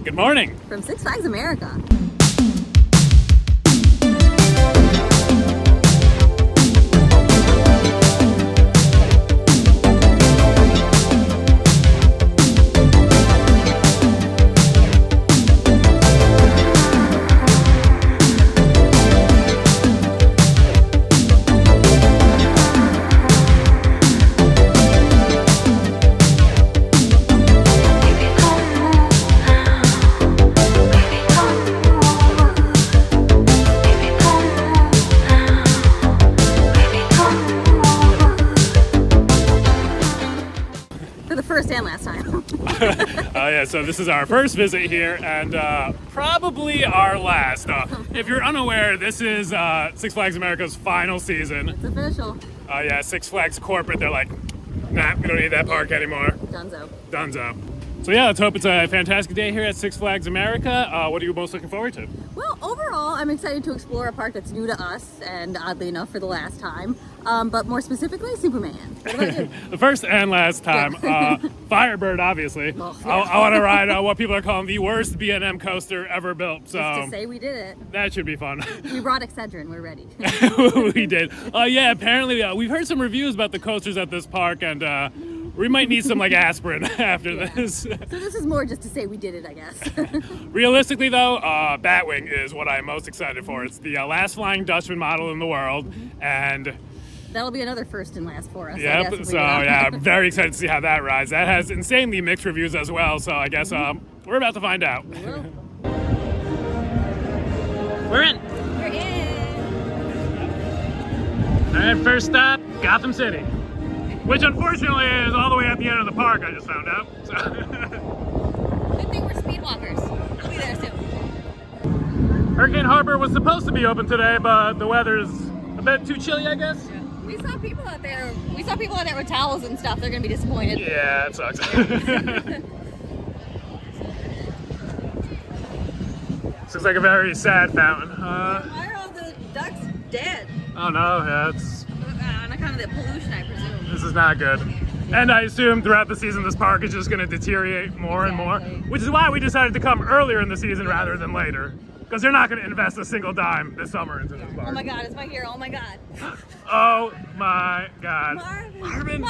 Good morning. From Six Flags America. First and last time. Yeah, so this is our first visit here and probably our last. If you're unaware, this is Six Flags America's final season. It's official. Yeah, Six Flags corporate, they're like, nah, we don't need that park anymore. Dunzo. So yeah, let's hope it's a fantastic day here at Six Flags America. What are you most looking forward to? Well, overall, I'm excited to explore a park that's new to us, and oddly enough, for the last time. But more specifically, Superman. What about you? The first and last time. Firebird, obviously. Well, yeah. I want to ride what people are calling the worst B&M coaster ever built. So Just to say we did it. That should be fun. We brought Excedrin. We're ready. We did. Yeah, apparently we've heard some reviews about the coasters at this park, and we might need some like aspirin after this. So this is more just to say we did it, I guess. Realistically though, Batwing is what I'm most excited for. It's the last Flying Dutchman model in the world, and that'll be another first and last for us. Yep, so yeah, I'm very excited to see how that rides. That has insanely mixed reviews as well, so I guess we're about to find out. Well. We're in. We're in. All right, first stop, Gotham City, which unfortunately is all the way at the end of the park, I just found out. So. Good thing we're speedwalkers. We'll be there soon. Hurricane Harbor was supposed to be open today, but the weather's a bit too chilly, I guess. Yeah. We saw people out there with towels and stuff. They're gonna be disappointed. Yeah, it sucks. This looks like a very sad fountain. Why are all the ducks dead? Oh no, yeah, it's On account of the pollution, I presume. this is not good. And I assume throughout the season this park is just going to deteriorate more and more, which is why we decided to come earlier in the season rather than later. Because they're not going to invest a single dime this summer into this park. Oh my god, it's my hero. Oh my god. Oh my god. Marvin.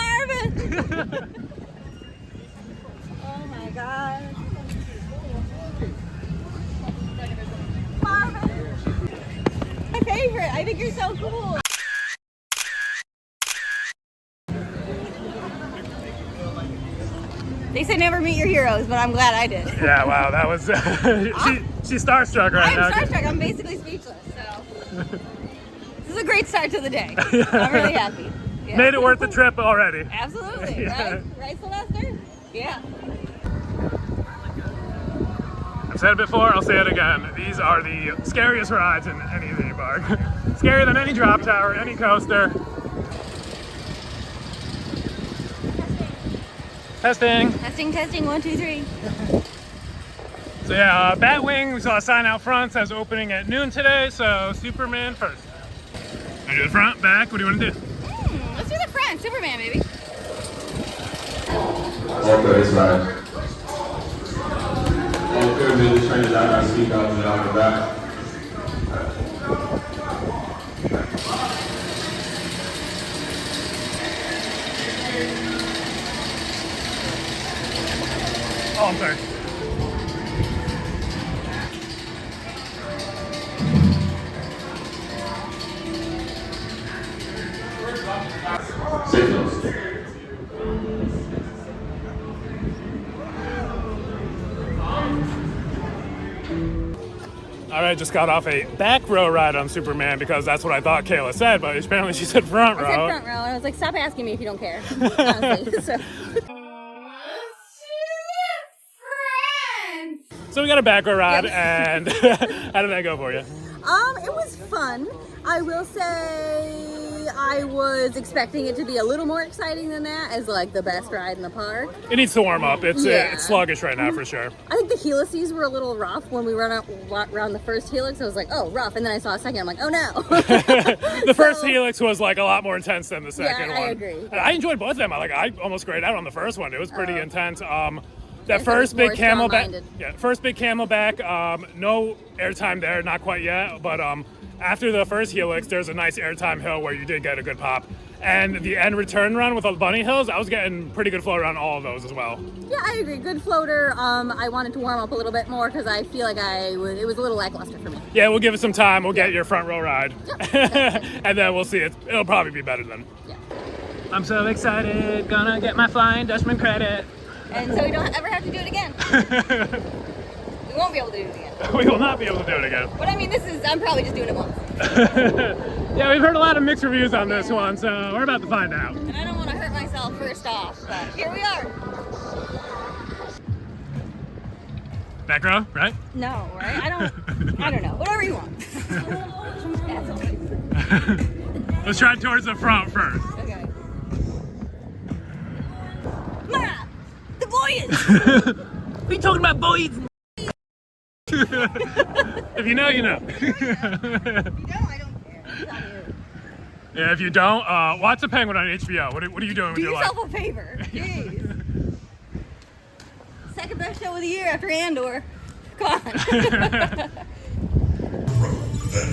Oh my god. Marvin. My favorite. I think you're so cool. They say never meet your heroes, but I'm glad I did. Yeah, wow, that was she's starstruck right now. I'm starstruck. I'm basically speechless. So this is a great start to the day. I'm really happy. Yeah. Made it worth the trip already. Absolutely. Yeah. Right, Sylvester? Yeah. I've said it before, I'll say it again. These are the scariest rides in any theme park. Scarier than any drop tower, any coaster. Testing. 1, 2, 3. So yeah, Batwing, we saw a sign out front, says opening at noon today, so Superman first. Wanna do the front, back, what do you want to do? Let's do the front, Superman, baby. Okay, it's right. Okay, we just change that, I speak out and out the back. Oh, I'm sorry. Signals. All right, just got off a back row ride on Superman because that's what I thought Kayla said, but apparently she said front row. I said front row, and I was like, stop asking me if you don't care. Honestly, so. So we got a back row ride, and how did that go for you? It was fun. I will say I was expecting it to be a little more exciting than that as like the best ride in the park. It needs to warm up. It's Yeah. it's sluggish right now for sure. I think the helices were a little rough when we ran around the first helix. I was like, oh, rough. And then I saw a second. I'm like, oh no. The first helix was like a lot more intense than the second Yeah, I one. agree. And I enjoyed both of them. I almost grayed out on the first one. It was pretty intense. That Yes, first it's more big camelback. strong-minded. Yeah, first big camelback. No airtime there, not quite yet. But after the first helix, there's a nice airtime hill where you did get a good pop. And the end return run with the bunny hills, I was getting pretty good float around all of those as well. Yeah, I agree. Good floater. I wanted to warm up a little bit more because I feel like it was a little lackluster for me. Yeah, we'll give it some time. We'll get your front row ride. Yeah. And then we'll see. It'll probably be better then. Yeah. I'm so excited. Gonna get my Flying Dutchman credit. And so we don't ever have to do it again. We won't be able to do it again. We will not be able to do it again. But I mean, I'm probably just doing it once. Yeah, we've heard a lot of mixed reviews on this one, so we're about to find out. And I don't want to hurt myself first off, but here we are. Back row, right? No, right? I don't know. Whatever you want. Let's try towards the front first. Okay. Ma! The boys! What are you talking about, boys? If you know, you know. If you don't, I don't care. It's on you. Yeah, if you don't, watch The Penguin on HBO. What are you doing with Do your life? yourself a favor. Jeez. Second best show of the year after Andor. Come on. Then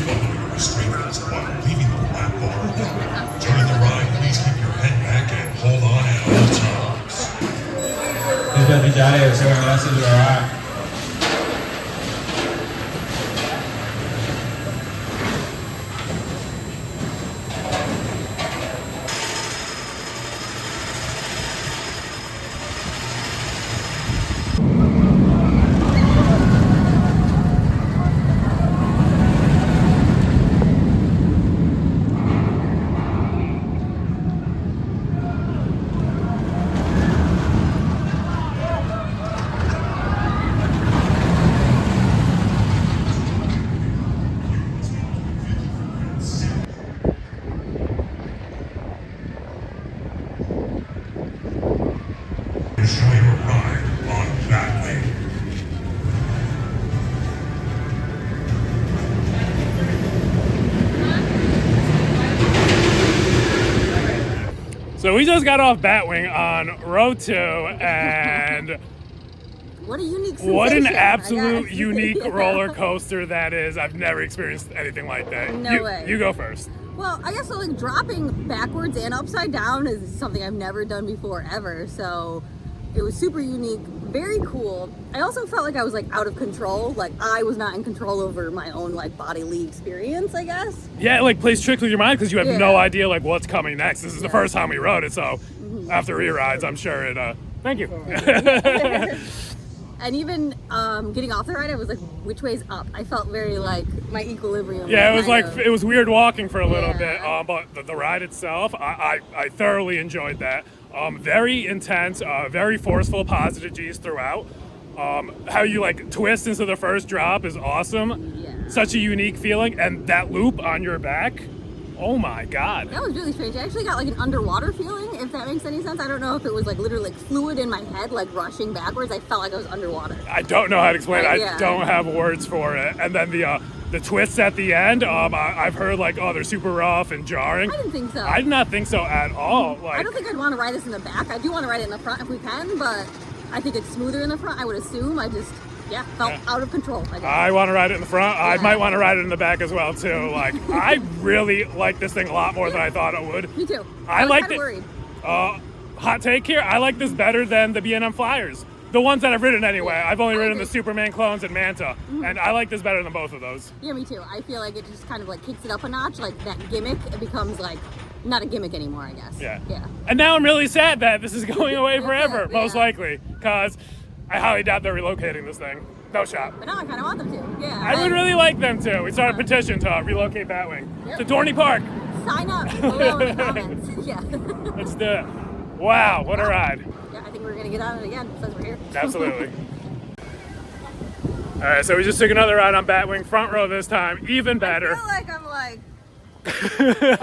follow your restraints while leaving the platform. During the ride, please keep your head back and hold on at all times. Felicidades, muchas gracias, Laura. Enjoy your ride on Batwing. So we just got off Batwing on row 2, and What a unique sensation. what an I absolute gotta- unique Yeah. roller coaster that is. I've never experienced anything like that. No way. You go first. Well, I guess so, like dropping backwards and upside down is something I've never done before ever. So it was super unique, very cool. I also felt like I was like out of control. Like I was not in control over my own like bodily experience, I guess. Yeah, it like plays tricks with your mind because you have Yeah. no idea like what's coming next. This is the Yeah. first time we rode it, so after re-rides, I'm sure it. Thank you. And even getting off the ride, I was like, which way's up? I felt very like my equilibrium. Yeah, it was kind like of- it was weird walking for a little Yeah. bit, but the ride itself, I thoroughly enjoyed that. Very intense, very forceful, positive G's throughout. How you like twist into the first drop is awesome. Yeah. Such a unique feeling, and that loop on your back, oh my god. That was really strange. I actually got like an underwater feeling, if that makes any sense. I don't know if it was like literally like fluid in my head, like rushing backwards. I felt like I was underwater. I don't know how to explain it. Yeah. I don't have words for it. And then the twists at the end, I've heard like, oh, they're super rough and jarring. I didn't think so. I did not think so at all. Like, I don't think I'd want to ride this in the back. I do want to ride it in the front if we can, but I think it's smoother in the front, I would assume. I just, felt out of control, I guess. I want to ride it in the front. I Yeah. might want to ride it in the back as well too. Like, I really like this thing a lot more than I thought it would. Me too. I was liked kinda it. worried. Hot take here. I like this better than the B&M Flyers. The ones that I've ridden anyway. I've only I ridden agree. the Superman clones and Manta, and I like this better than both of those. Yeah, me too. I feel like it just kind of like kicks it up a notch. Like that gimmick, it becomes like not a gimmick anymore, I guess. Yeah. Yeah. And now I'm really sad that this is going away forever, Yeah. most likely, because I highly doubt they're relocating this thing. No shot. But now I kind of want them to. Yeah. I would really like them to. We started a petition to relocate Batwing to Dorney Park. sign up below in the comments. Yeah. Let's do it. Wow, what a ride. Yeah, I think we're gonna get on it again since we're here. Absolutely. All right, so we just took another ride on Batwing, front row this time, even I better. feel like I'm like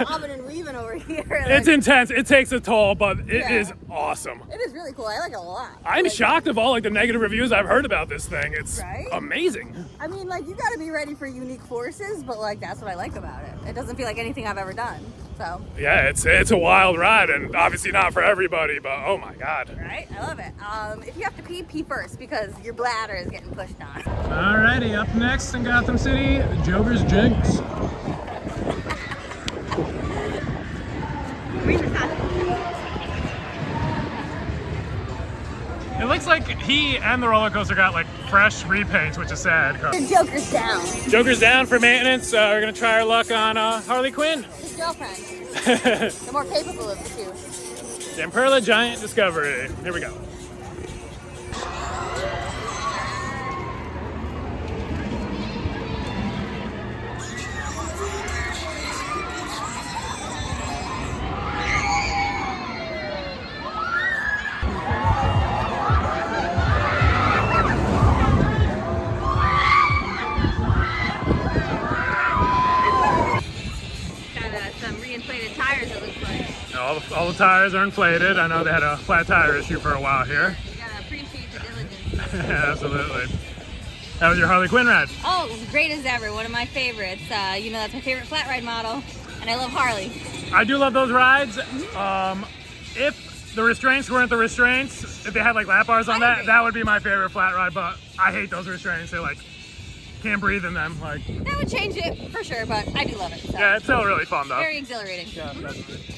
bobbing and weaving over here. It's Like, intense. It takes a toll, but it Yeah. is awesome. it is really cool. I like it a lot. I'm Like, shocked of all like the negative reviews I've heard about this thing. It's Right? amazing. I mean, like you got to be ready for unique forces, but like that's what I like about it. It doesn't feel like anything I've ever done. So Yeah, it's a wild ride, and obviously not for everybody, but oh my god. right, I love it. If you have to pee, pee first because your bladder is getting pushed on. Alrighty, up next in Gotham City, Joker's Jinx. It looks like he and the roller coaster got like fresh repaints, which is sad. The Joker's down. Joker's down for maintenance. We're gonna try our luck on Harley Quinn. His girlfriend. The more capable of the two. Damperla Giant Discovery. Here we go. All the tires are inflated. I know they had a flat tire issue for a while here. You gotta appreciate the diligence. Absolutely. How was your Harley Quinn ride? Oh, great as ever. One of my favorites. You know, that's my favorite flat ride model, and I love Harley. I do love those rides. If the restraints weren't the restraints, if they had like lap bars on that would be my favorite flat ride, but I hate those restraints. They like can't breathe in them. Like that would change it for sure, but I do love it. So. Yeah, it's still really fun though. Very exhilarating. Yeah, definitely.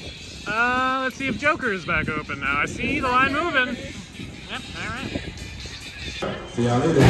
Let's see if Joker is back open now. I see the line moving. Yep, all right. See y'all later.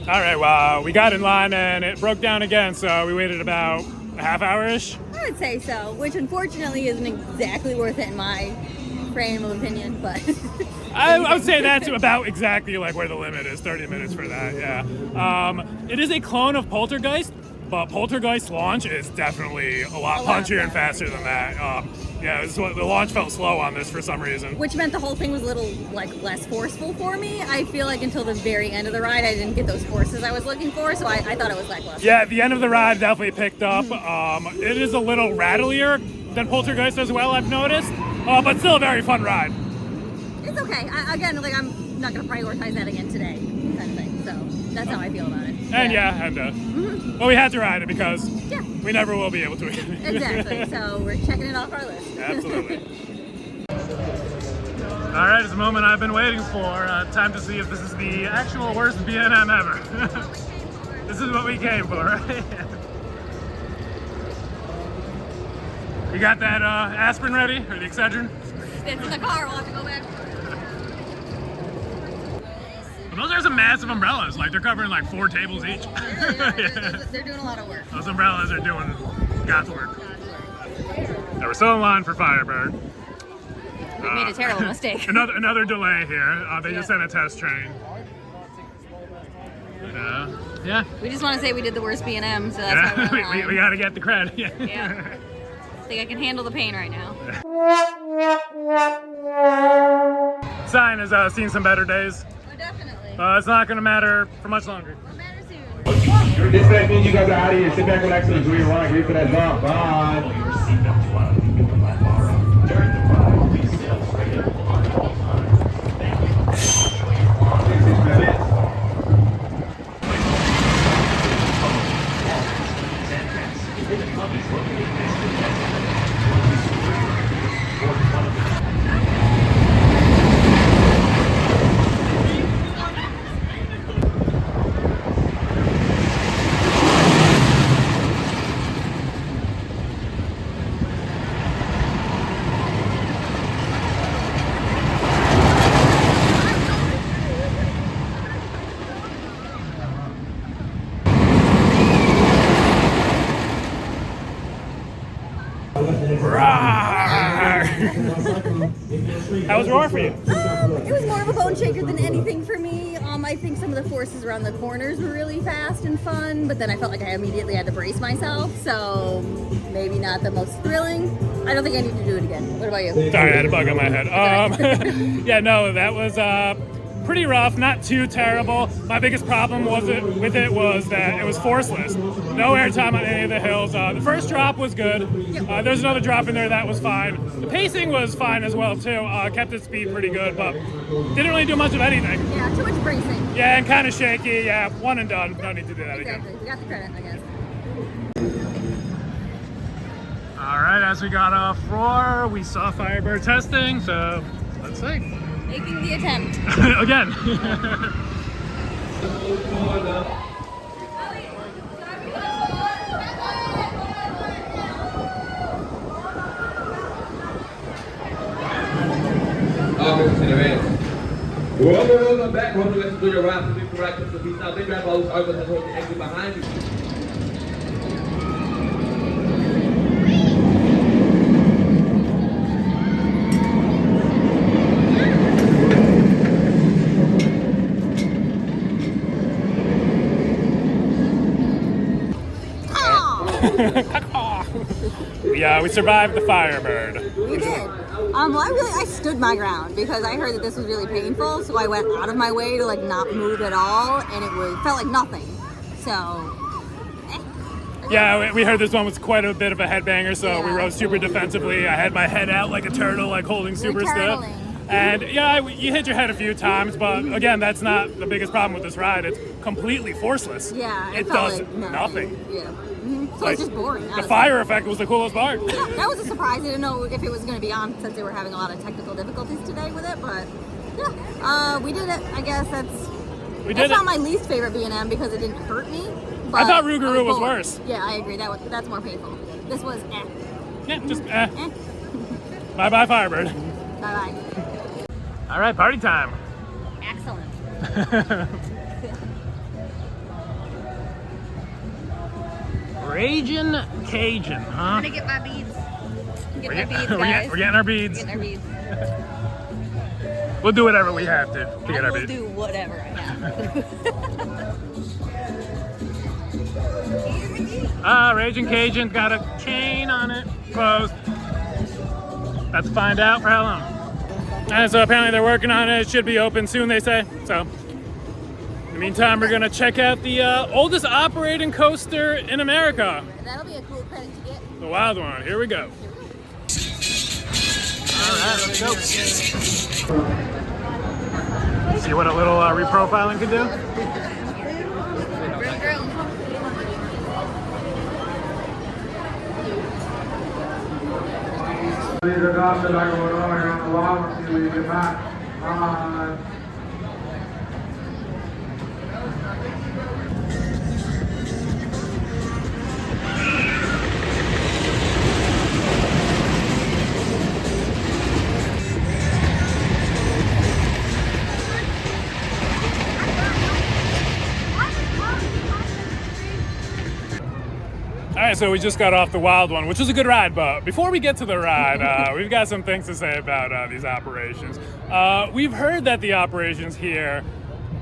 All right, well, we got in line and it broke down again, so we waited about a half hour-ish. I would say so, which unfortunately isn't exactly worth it in my frame of opinion, but... I would say that's about exactly like where the limit is, 30 minutes for that, yeah. It is a clone of Poltergeist, but Poltergeist launch is definitely a lot punchier and faster than that. Yeah, the launch felt slow on this for some reason. Which meant the whole thing was a little like less forceful for me. I feel like until the very end of the ride, I didn't get those forces I was looking for, so I thought it was lackluster. Yeah, the end of the ride definitely picked up. It is a little rattlier than Poltergeist as well, I've noticed, but still a very fun ride. It's okay. Again, like I'm not going to prioritize that again today, kind of thing. So that's how I feel about it. And well, we had to ride it because we never will be able to again. Exactly. So we're checking it off our list. Absolutely. All right, it's a moment I've been waiting for. Time to see if this is the actual worst B&M ever. This is what we came for, right? You got that aspirin ready, or the Excedrin? It's in the car. We'll have to go back. Those are some massive umbrellas. Like they're covering like 4 tables each. They're doing a lot of work. Those umbrellas are doing God's work. Now we're still in line for Firebird. We made a terrible mistake. Another delay here. They just sent a test train. Yeah. We just want to say we did the worst B&M, so that's why we're on line. We got to get the credit. Yeah. I think I can handle the pain right now. Sign has seen some better days. Oh, definitely. It's not going to matter for much longer. It'll matter soon. Dispatch means you guys are out of here. Sit back, relax, and enjoy your ride. Get for that bump. Bye. Pull your seatbelt while you get the platform. During the ride, please sit straight up at all times. Thank you. Enjoy your ride. How was Roar for you? It was more of a bone shaker than anything for me. I think some of the forces around the corners were really fast and fun, but then I felt like I immediately had to brace myself, so maybe not the most thrilling. I don't think I need to do it again. What about you? Sorry, I had a bug on my head. Yeah, no, that was pretty rough, not too terrible. My biggest problem with it was that it was forceless. No airtime on any of the hills. The first drop was good. There's another drop in there that was fine. The pacing was fine as well too. Kept its speed pretty good, but didn't really do much of anything. Yeah, too much bracing. Yeah, and kind of shaky. Yeah, one and done. No need to do that Exactly. again. We got the credit, I guess. All right, as we got off Roar, we saw Firebird testing, so let's see. Making the attempt. Again. Whoa, back, let's do your round, do correct, so he's now big grab balls open and hold the exit behind you. Yeah, we survived the Firebird. We did. Well, I stood my ground because I heard that this was really painful, so I went out of my way to like not move at all, and felt like nothing. So. Yeah, we heard this one was quite a bit of a headbanger, so we Yeah. rode super defensively. I had my head out like a turtle, like holding super stiff. turtling. And yeah, you hit your head a few times, but again, that's not the biggest problem with this ride. It's completely forceless. Yeah, it felt does like nothing. Yeah. So Like, it's just boring. The honestly. fire effect was the coolest part. Yeah, that was a surprise. I didn't know if it was going to be on since they were having a lot of technical difficulties today with it, but yeah, we did it. I guess We did that's it. not my least favorite B&M because it didn't hurt me. But I thought Rougarou was bored. worse. Yeah, I agree. That's more painful. This was Yeah, just eh. Bye bye Firebird. Bye bye. All right, party time. Excellent. Ragin' Cajun, huh? I'm gonna get my beads. Get my beads, we're guys. getting our beads. Getting our beads. We'll do whatever we have to get I our will beads. do whatever I have. Raging Cajun's got a chain on it, closed. About to find out for how long. And so apparently they're working on it. It should be open soon, they say. So in the meantime, we're gonna check out the oldest operating coaster in America, That'll be a cool credit to get. the Wild One. Here we go. All right, let's go. See what a little reprofiling could do. These are not that I go on here on the wall until you get back. All right, so we just got off the Wild One, which was a good ride, but before we get to the ride, we've got some things to say about these operations. We've heard that the operations here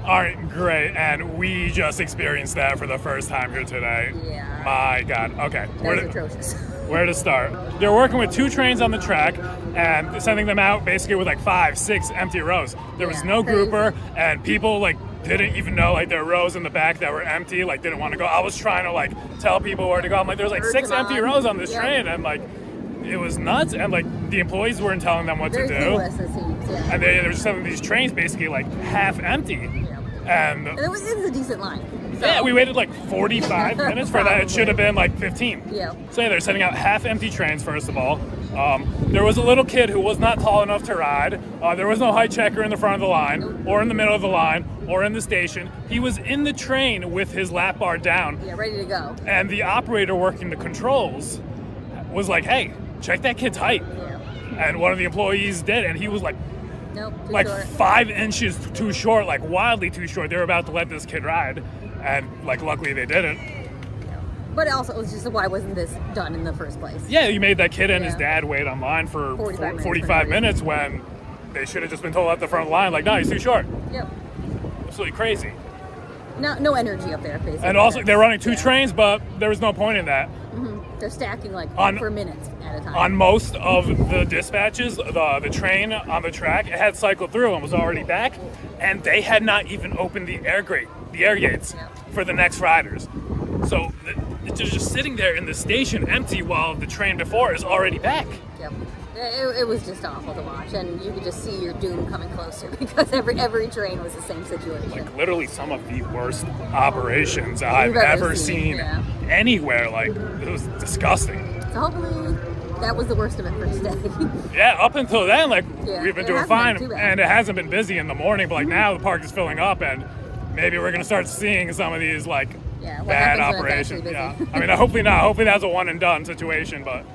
aren't great, and we just experienced that for the first time here today. Yeah. My God. Okay. That was atrocious. Where to start? They're working with 2 trains on the track and sending them out basically with like 5, 6 empty rows. There was Yeah, no crazy. grouper, and people like didn't even know like there were rows in the back that were empty, like didn't want to go. I was trying to like tell people where to go. I'm like, there's like 6 empty rows on this train, and like it was nuts, and like the employees weren't telling them what Very to do. clueless, it seems. Yeah. And they were just having these trains basically like half empty. And And it was a decent line. So. yeah, we waited like 45 minutes for that. It should have been like 15. Yeah. So yeah, they're sending out half-empty trains, first of all. There was a little kid who was not tall enough to ride. There was no height checker in the front of the line, or in the middle of the line, or in the station. He was in the train with his lap bar down. Yeah, ready to go. And the operator working the controls was like, hey, check that kid's height. Yeah. And one of the employees did, and he was like, Nope. Too like short. 5 inches too short, like wildly too short. They were about to let this kid ride, and like luckily they didn't. But also, it was just why wasn't this done in the first place? Yeah, you made that kid and his Yeah. dad wait online for 45 minutes when they should have just been told at the front line, like, no, he's too short. Yep. Absolutely crazy. No energy up there, basically. And also, they're running 2 trains, but there was no point in that. They're stacking like On- for minutes at a time. On most of the dispatches, the train on the track, it had cycled through and was already back, and they had not even opened the air gates Yeah. for the next riders. So it's just sitting there in the station empty while the train before is already back. Yep. It was just awful to watch, and you could just see your doom coming closer because every train was the same situation. Like literally some of the worst operations I've You've ever ever seen, seen yeah. anywhere. Like, it was disgusting. So hopefully that was the worst of it for today. Yeah, up until then, like, Yeah, we've been it doing hasn't been fine, too bad. and it hasn't been busy in the morning, but like now the park is filling up, and maybe we're gonna start seeing some of these like Yeah, what bad happens when it's operations. actually Yeah, busy. I mean, hopefully not. Hopefully that's a one and done situation, but.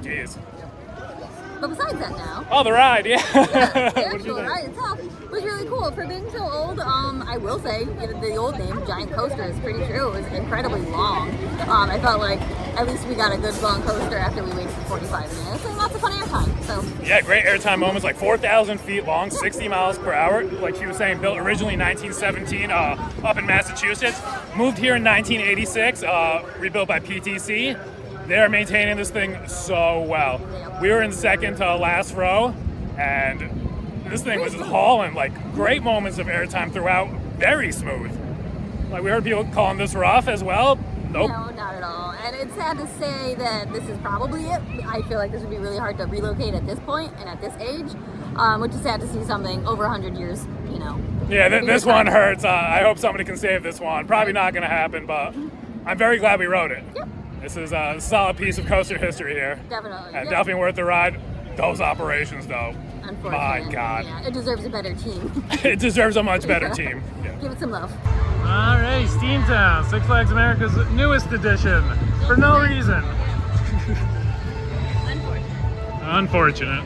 Jeez. But besides that now, Oh, the ride, yeah. the What did you actual think? ride itself was really cool. For being so old, I will say, the old name, Giant Coaster, is pretty true. It was incredibly long. I felt like at least we got a good long coaster after we waited for 45 minutes, and lots of fun airtime. So, Yeah, great airtime moments, like 4,000 feet long, 60 miles per hour. Like she was saying, built originally in 1917 up in Massachusetts. Moved here in 1986, rebuilt by PTC. They're maintaining this thing so well. We were in second to last row, and this thing was just hauling, like great moments of airtime throughout, very smooth. Like we heard people calling this rough as well. Nope. no, not at all. And it's sad to say that this is probably it. I feel like this would be really hard to relocate at this point and at this age, which is sad to see something over 100 years, Yeah, maybe this retire. one hurts. I hope somebody can save this one. Probably not going to happen, but I'm very glad we rode it. Yep. This is a solid piece of coaster history here. Definitely. And Yep. definitely worth the ride. Those operations, though. Unfortunately. My God. Yeah, it deserves a better team. It deserves a much better team. Yeah. Give it some love. All right, Steamtown, Six Flags America's newest edition. For no reason. Unfortunate.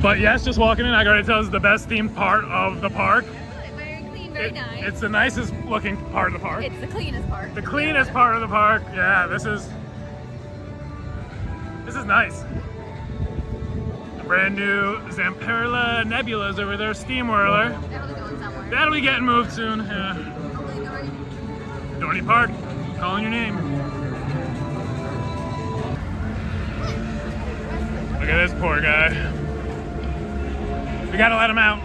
But yes, just walking in, I gotta tell you, this is the best themed part of the park. Very clean, very nice. It's the nicest looking part of the park. It's the cleanest part. The cleanest part of the park. Yeah, this is nice. The brand new Zamperla Nebula's over there, steam whirler. That'll be going somewhere. That'll be getting moved soon. Yeah. Hopefully Dory. Dorney Park, calling your name. Look at this poor guy. We gotta let him out.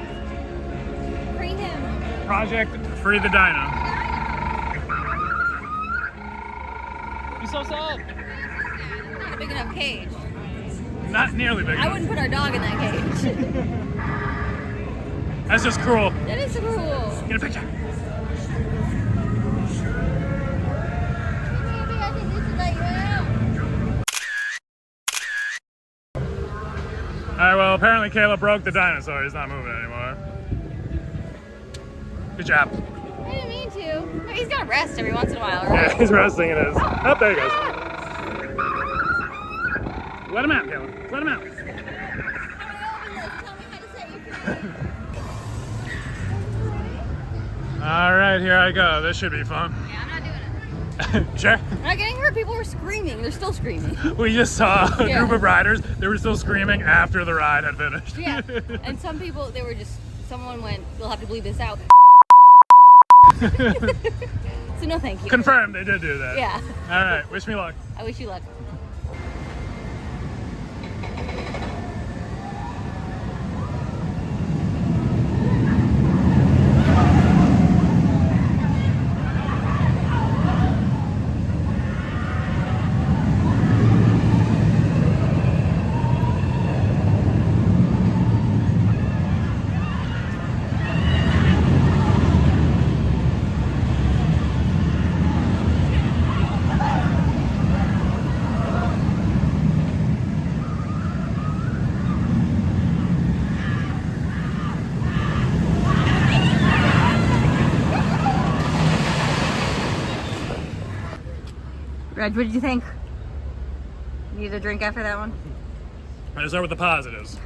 Free him. Project Free the Dino. He's so sad. Not a big enough cage. Not nearly big I enough. wouldn't put our dog in that cage. That's just cruel. That is cruel. Get a picture. Maybe I think we should let you out. Alright, well, apparently Caleb broke the dinosaur. He's not moving anymore. Good job. I didn't mean to. He's got to rest every once in a while, right? Yeah, he's resting in his. Oh, there he goes. Let him out, Caleb. Let him out. Alright, here I go. This should be fun. Yeah, I'm not doing it. Sure. I'm not getting hurt. People were screaming. They're still screaming. We just saw a Yeah. group of riders. They were still screaming after the ride had finished. Yeah. And some people, they were just, someone went, you'll have to bleed this out. So no thank you. Confirmed, they did do that. Yeah. Alright, wish me luck. I wish you luck. Reg, what did you think? Need a drink after that one? Let's start with the positives.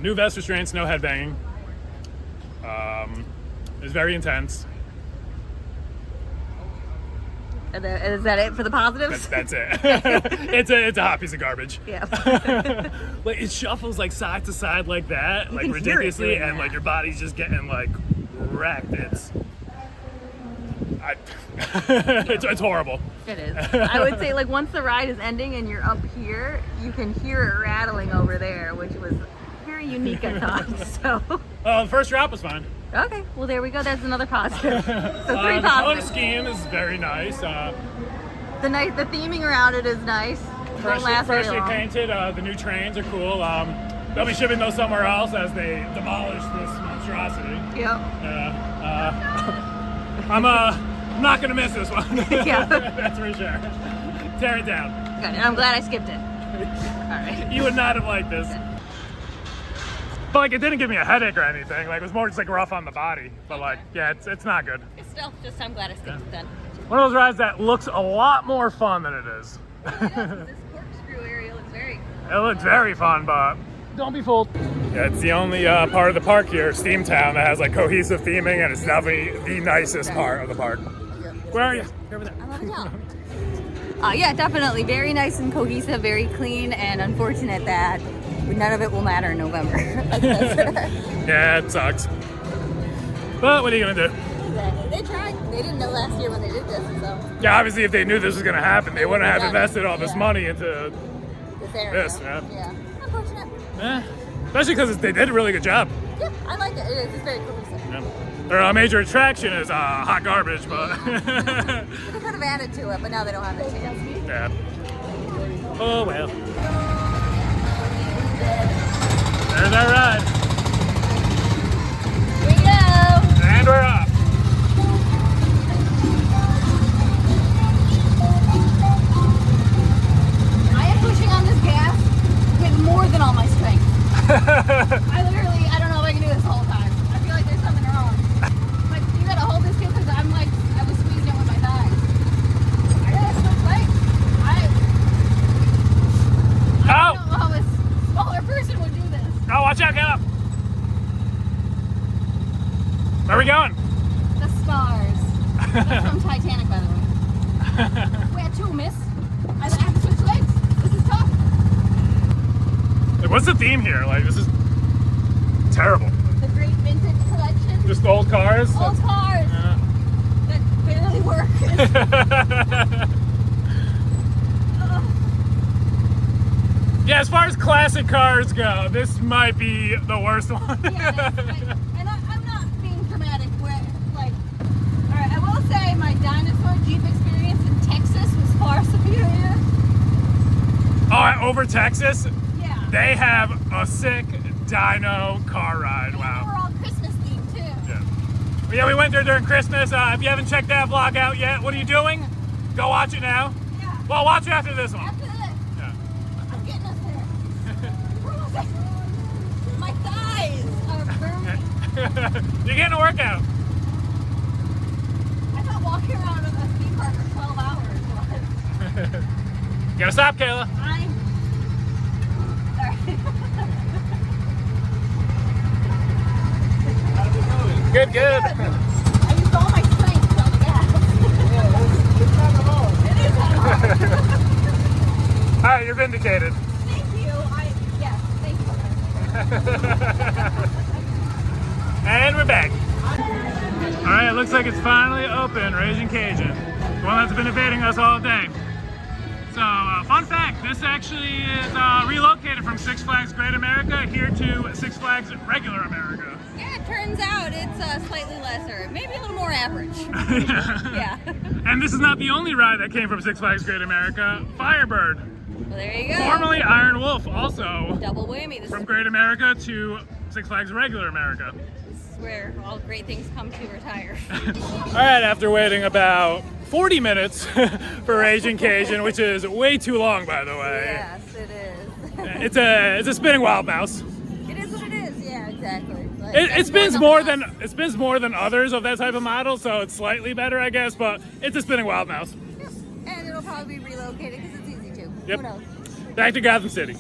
New vest restraints, no headbanging. It was very intense. Is that it for the positives? That's it. it's a hot piece of garbage. Yeah. Like it shuffles like side to side like that, like can hear it ridiculously, doing and that. like your body's just getting like wrecked. It's horrible. It is. I would say like once the ride is ending and you're up here, you can hear it rattling over there, which was very unique, I thought. So. The first drop was fine. Okay, well there we go. That's another positive. So 3 The color positives. scheme is very nice. The theming around it is nice. Won't last very Freshly long. painted. The new trains are cool. They'll be shipping those somewhere else as they demolish this monstrosity. Yep. I'm not gonna miss this one. Yeah. That's for sure. Tear it down. Good. And I'm glad I skipped it. All right. You would not have liked this. But like, it didn't give me a headache or anything. Like, it was more just like rough on the body. But like, yeah, it's not good. It's still just, I'm glad I skipped it then. One of those rides that looks a lot more fun than it is. This corkscrew area looks very. It looks very fun, but don't be fooled. Yeah, it's the only part of the park here, Steamtown, that has like cohesive theming, and it's definitely the nicest part of the park. Where are you? You're over there. I'm over here. Yeah, definitely. Very nice and cohesive, very clean, and unfortunate that none of it will matter in November. Yeah, it sucks. But what are you gonna do? They tried. They didn't know last year when they did this, so. Yeah, obviously if they knew this was gonna happen, they wouldn't have invested all this Yeah. money into This area. this, yeah. Yeah. Unfortunate. Especially because they did a really good job. Yeah, I like it. It is. It's very cohesive. Yeah. Their major attraction is hot garbage, but They could have added to it, but now they don't have a chance. yeah. Oh well. There's our ride. Here we go. And we're off. I am pushing on this gas with more than all my strength. I don't know if I can do this the whole time. I feel like there's something wrong. Like, you gotta hold this too, because I was squeezing it with my thighs. I don't know how a smaller person would do this. Oh, watch out, Caleb. Where are we going? The stars. That's from Titanic, by the way. Where to, miss? I have to switch legs. This is tough. Like, what's the theme here? Like, this is terrible. The great vintage collection. Just old cars? Old cars Yeah. that barely work. Yeah, as far as classic cars go, this might be the worst one. Yeah, and I'm not being dramatic. Where, like, all right, I will say my dinosaur Jeep experience in Texas was far superior. Oh, over Texas, Yeah. they have a sick dyno car ride. They were Wow. all Christmas themed too. Yeah. Well, yeah, we went there during Christmas. If you haven't checked that vlog out yet, what are you doing? Go watch it now. Yeah. Well, watch it after this one. After this, Yeah. I'm getting us there. We're almost there. My thighs are burning. You're getting a workout. I thought walking around a theme park for 12 hours was. You gotta stop, Kayla. I'm. Sorry. Good, good. I used all my strength on the gas. It is kind of hard. All right, you're vindicated. Thank you. Yes, thank you. And we're back. All right, it looks like it's finally open, Raging Cajun. The one that's been evading us all day. So, fun fact, this actually is relocated from Six Flags Great America here to Six Flags Regular America. Yeah, it turns out it's slightly lesser, maybe a little more average. Yeah. And this is not the only ride that came from Six Flags Great America. Firebird, Well, there you go. formerly Iron Wolf, also Double whammy. This from Great America to Six Flags Regular America. is where all great things come to retire. All right, after waiting about 40 minutes for Raging Cajun, which is way too long, by the way. Yes, it is. It's a spinning wild mouse. It is what it is. Yeah, exactly. Like, It spins more than others of that type of model, so it's slightly better, I guess. But it's a spinning wild mouse. Yep. And it'll probably be relocated because it's easy to. Yep. Who knows? Back to Gotham City.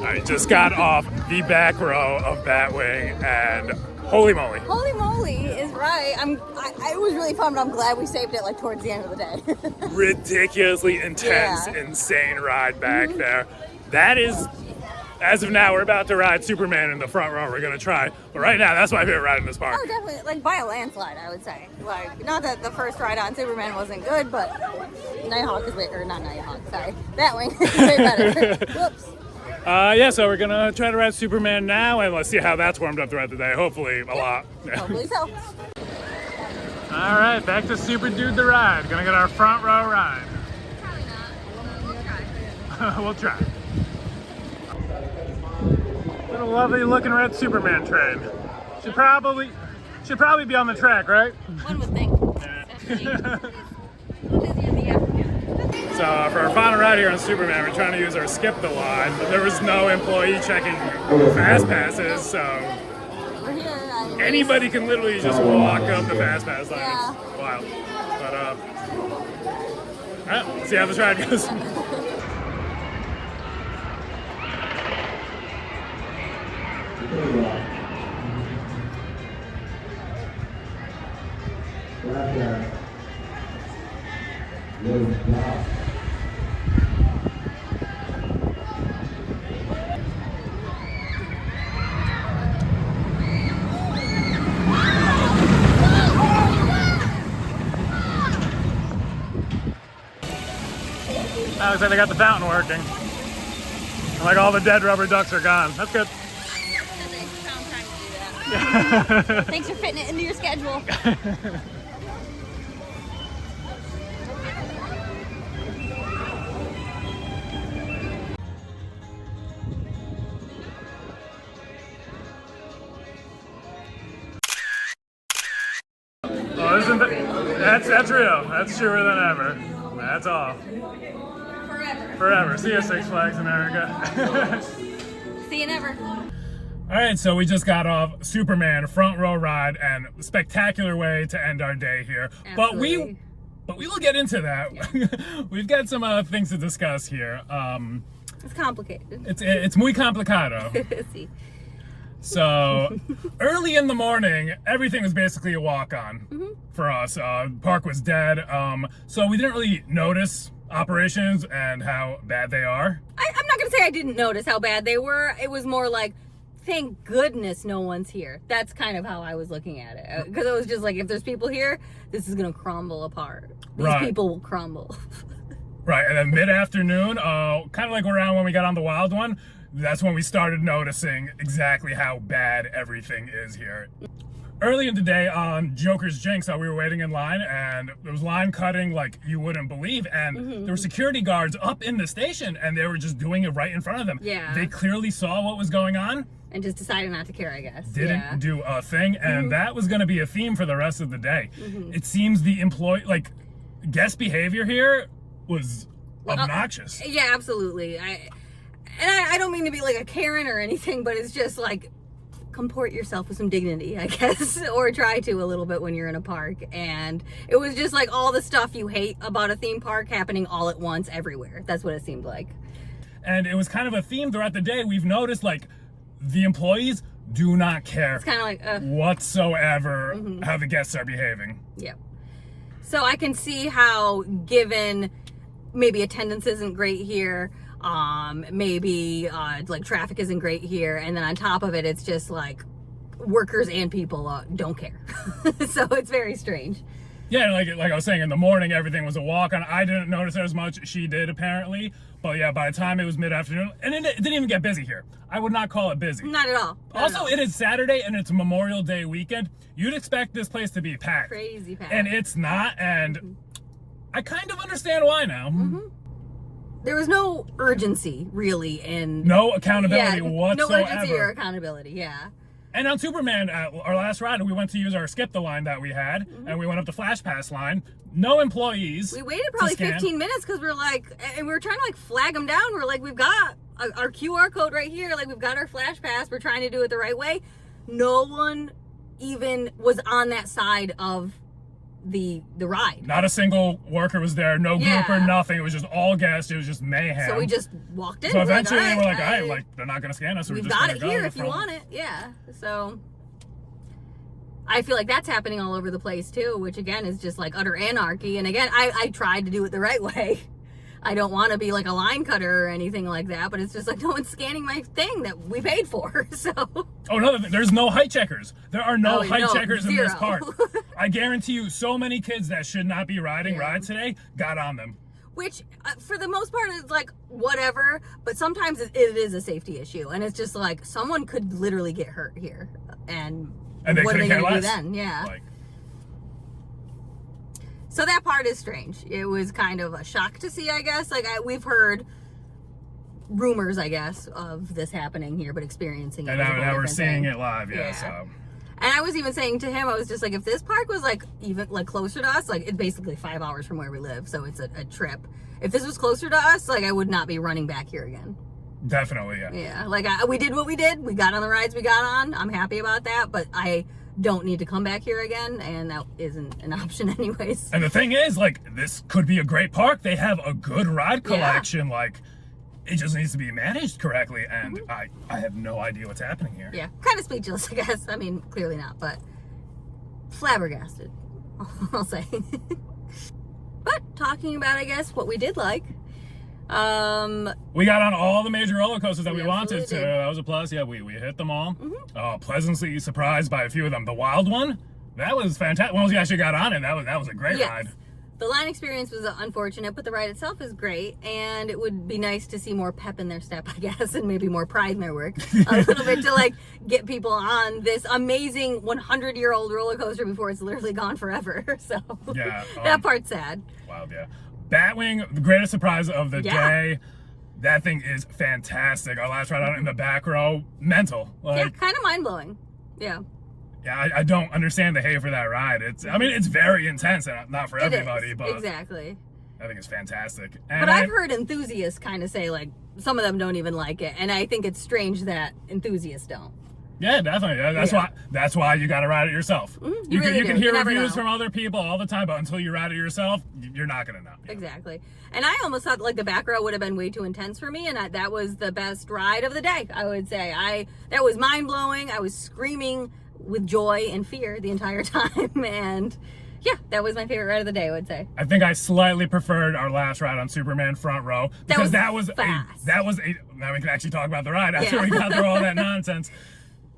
I just got off the back row of Batwing, and holy moly. Holy moly is right. I was really fun, but I'm glad we saved it like towards the end of the day. Ridiculously intense, Yeah. insane ride back there. That is, as of now, we're about to ride Superman in the front row. We're gonna try, but right now, that's my favorite ride in this park. Oh, definitely, like by a landslide, I would say. Like, not that the first ride on Superman wasn't good, but Nighthawk is way, or not Nighthawk, sorry, Batwing is way better. Whoops. Yeah, so we're gonna try to ride Superman now, and let's see how that's warmed up throughout the day. Hopefully, a lot. Hopefully so. All right, back to Super Dude the Ride. Gonna get our front row ride. Probably not. We'll try. What a lovely looking red Superman train. Should probably be on the track, right? One would think. So for our final ride here on Superman, we're trying to use our skip the line, but there was no employee checking fast passes, so We're here. anybody can literally just walk up the fast pass line. Yeah. It's wild. But all right, let's see how this ride goes. Looks like they got the fountain working. And like all the dead rubber ducks are gone. That's good. They found time to do that. Thanks for fitting it into your schedule. Oh, isn't that's real. That's truer than ever. That's all. Forever. Forever. See you, Six Flags America. See you never. All right, so we just got off Superman front row ride, and a spectacular way to end our day here. Absolutely. But we will get into that. Yeah. We've got some things to discuss here. It's complicated. It's muy complicado. See. So early in the morning, everything was basically a walk-on for us. Park was dead, so we didn't really notice operations and how bad they are. I'm not gonna say I didn't notice how bad they were. It was more like, thank goodness no one's here. That's kind of how I was looking at it. Because it was just like, if there's people here, this is gonna crumble apart. These Right. people will crumble. Right, and then mid-afternoon, kind of like around when we got on the wild one, that's when we started noticing exactly how bad everything is here. Early in the day on Joker's Jinx, we were waiting in line, and there was line cutting like you wouldn't believe, and there were security guards up in the station, and they were just doing it right in front of them. Yeah. They clearly saw what was going on, And just decided not to care, I guess. didn't do a thing, and that was going to be a theme for the rest of the day. It seems the guest behavior here was obnoxious. Yeah, absolutely. I don't mean to be like a Karen or anything, but it's just like, comport yourself with some dignity, I guess, or try to a little bit when you're in a park. And it was just like all the stuff you hate about a theme park happening all at once everywhere. That's what it seemed like. And it was kind of a theme throughout the day. We've noticed like the employees do not care It's kind of like, whatsoever how the guests are behaving. yeah. So I can see how, given maybe attendance isn't great here, maybe like traffic isn't great here, and then on top of it, it's just like workers and people don't care. So it's very strange. Yeah, like I was saying, in the morning everything was a walk-on. I didn't notice as much. She did apparently, but yeah, by the time it was mid-afternoon, and it didn't even get busy here. I would not call it busy. Not at all. Not Also, at all. it is Saturday and it's Memorial Day weekend. You'd expect this place to be packed, Crazy packed. and it's not. And I kind of understand why now. There was no urgency really in No accountability no whatsoever. urgency or accountability. Yeah. And on Superman, our last ride, we went to use our skip the line that we had, and we went up the Flash Pass line. No employees. We waited to probably scan. 15 minutes because we're like, and we were trying to like flag them down. We're like, we've got our QR code right here. Like, we've got our Flash Pass. We're trying to do it the right way. No one even was on that side of the ride. Not a single worker was there, no group or nothing. It was just all guests. It was just mayhem. So we just walked in. So eventually we're like, all right, like they're not gonna scan us. So We've we're just got gonna it go here if you want it. Yeah. So I feel like that's happening all over the place too, which again is just like utter anarchy. And again, I tried to do it the right way. I don't want to be like a line cutter or anything like that, but it's just like no one's scanning my thing that we paid for. So. Oh no, there's no height checkers. There are no height checkers zero. in this park. I guarantee you, so many kids that should not be riding rides today got on them. Which, for the most part, is like whatever. But sometimes it is a safety issue, and it's just like someone could literally get hurt here, and they what are they couldn't care gonna do less. then? Yeah. Like, so that part is strange. It was kind of a shock to see, I guess. Like we've heard rumors, I guess, of this happening here, but experiencing it. and now we're seeing it live. Yeah. So. And I was even saying to him, I was just like, if this park was like even like closer to us, like it's basically 5 hours from where we live, so it's a trip. If this was closer to us, like I would not be running back here again. Definitely, yeah. Yeah, like we did what we did. We got on the rides we got on. I'm happy about that, but I don't need to come back here again, and that isn't an option anyways. And the thing is, like, this could be a great park. They have a good ride collection. Like, it just needs to be managed correctly, and I have no idea what's happening here. Yeah, kind of speechless, I guess. I mean, clearly not, but flabbergasted, I'll say. But talking about, I guess, what we did like. We got on all the major roller coasters that we wanted to. absolutely did. That was a plus. Yeah, we hit them all. Pleasantly surprised by a few of them. The wild one, that was fantastic. Once we actually got on it, that was a great ride. The line experience was unfortunate, but the ride itself is great, and it would be nice to see more pep in their step, I guess, and maybe more pride in their work a little bit to like get people on this amazing 100-year-old roller coaster before it's literally gone forever. So Yeah, that part's sad. Wild, yeah. Batwing, the greatest surprise of the day. That thing is fantastic. Our last ride on it in the back row, mental. Like, kind of mind-blowing. Yeah. Yeah, I don't understand the hate for that ride. I mean, it's very intense and not for everybody, but exactly. I think it's fantastic. But I've heard enthusiasts kind of say like some of them don't even like it, and I think it's strange that enthusiasts don't. Yeah, definitely. That's why you got to ride it yourself. You can hear never reviews know. from other people all the time, but until you ride it yourself, you're not gonna know. Exactly. And I almost thought like the back row would have been way too intense for me, and that was the best ride of the day, I would say. That was mind blowing. I was screaming with joy and fear the entire time, and yeah, that was my favorite ride of the day, I would say. I think I slightly preferred our last ride on Superman front row because that was fast. now we can actually talk about the ride after we got through all that nonsense.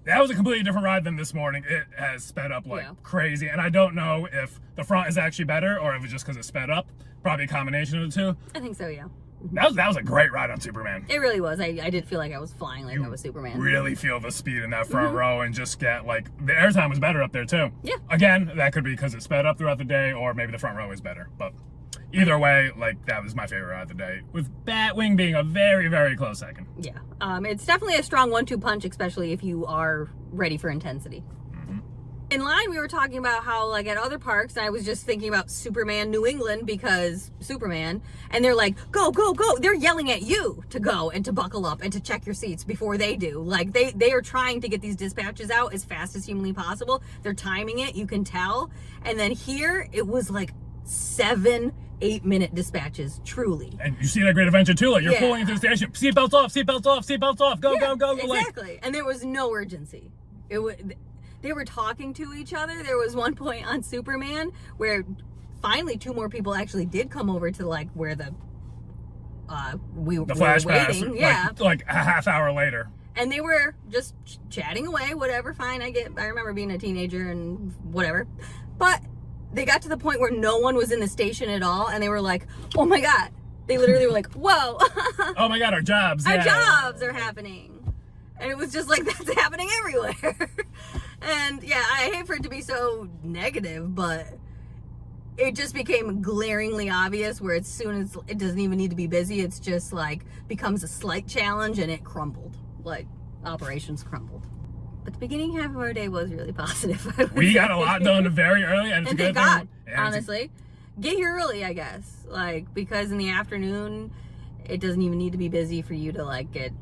That was a completely different ride than this morning. It has sped up like crazy, and I don't know if the front is actually better or if it's just because it sped up. Probably a combination of the two. I think so, yeah. That was a great ride on Superman. It really was. I did feel like I was flying like I was Superman. Really feel the speed in that front row and just get like the airtime was better up there too. Yeah. Again, that could be because it sped up throughout the day, or maybe the front row is better. But either way, like that was my favorite ride of the day, with Batwing being a very, very close second. Yeah. It's definitely a strong 1-2 punch, especially if you are ready for intensity. In line, we were talking about how, like, at other parks, and I was just thinking about Superman New England because Superman, and they're like, go, go, go. They're yelling at you to go and to buckle up and to check your seats before they do. Like, they are trying to get these dispatches out as fast as humanly possible. They're timing it, you can tell. And then here, it was like 7-8-minute dispatches, truly. And you see that Great Adventure too, like you're pulling into the station, seatbelts off, seatbelts off, seatbelts off, go, go, go. Exactly. Like, and there was no urgency. They were talking to each other. There was one point on Superman where finally 2 more people actually did come over to like where the flash were waiting. pass, like a half hour later. And they were just chatting away, whatever, fine. I remember being a teenager and whatever. But they got to the point where no one was in the station at all, and they were like, oh my God. They literally were like, whoa. Oh my God, our jobs. Our jobs are happening. And it was just like, that's happening everywhere. And yeah, I hate for it to be so negative, but it just became glaringly obvious where as soon as it doesn't even need to be busy, it's just like becomes a slight challenge, and it crumbled. Like operations crumbled. But the beginning half of our day was really positive. We got a lot done very early, and it's a good thank God, thing. honestly. Get here early, I guess. Like, because in the afternoon, it doesn't even need to be busy for you to like get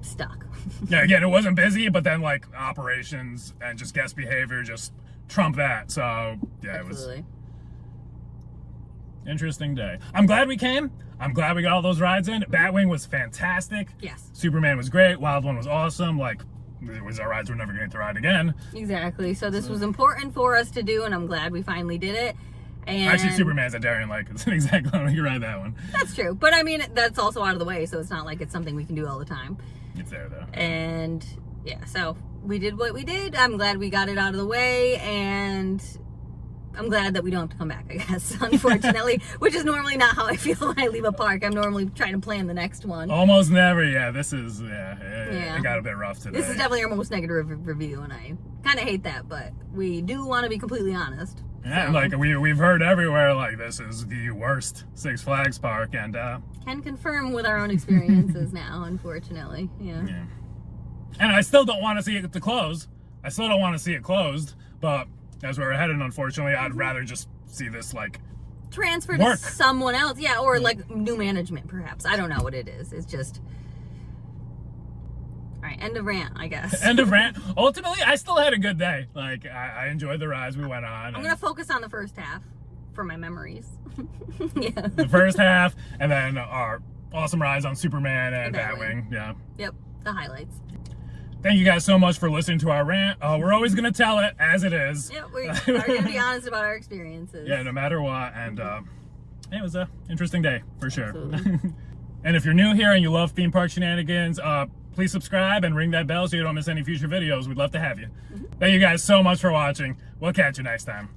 stuck. Yeah, again, it wasn't busy, but then like operations and just guest behavior just trump that. So yeah, Absolutely. it was interesting day. I'm glad we came. I'm glad we got all those rides in. Batwing was fantastic. Yes. Superman was great. Wild One was awesome. Like, it was our rides we're never going to ride again. Exactly. So this was important for us to do, and I'm glad we finally did it. And Actually, Superman's a Darien Lake. It's an exact one. You ride that one. that's true. But I mean, that's also out of the way, so it's not like it's something we can do all the time. It's there, though. And yeah, so we did what we did. I'm glad we got it out of the way, and I'm glad that we don't have to come back, I guess, unfortunately, which is normally not how I feel when I leave a park. I'm normally trying to plan the next one. Almost never, yeah. This is, it got a bit rough today. This is definitely our most negative review, and I kind of hate that, but we do want to be completely honest. Yeah, So, like we've heard everywhere, like, this is the worst Six Flags park, and can confirm with our own experiences now, unfortunately. Yeah. And I still don't want to see it to close. I still don't want to see it closed, but as we're headed, unfortunately, I'd rather just see this, like, Transfer work. to someone else. Yeah, or like new management, perhaps. I don't know what it is. It's just... All right, end of rant, I guess. End of rant. Ultimately, I still had a good day. Like, I enjoyed the rides we went on. I'm going to focus on the first half for my memories. Yeah. The first half, and then our awesome rides on Superman and Batwing. Batwing. Yeah. Yep, the highlights. Thank you guys so much for listening to our rant. We're always going to tell it as it is. Yep, we are going to be honest about our experiences. Yeah, no matter what. And it was an interesting day, for sure. Absolutely. And if you're new here and you love theme park shenanigans, please subscribe and ring that bell so you don't miss any future videos. We'd love to have you. Thank you guys so much for watching. We'll catch you next time.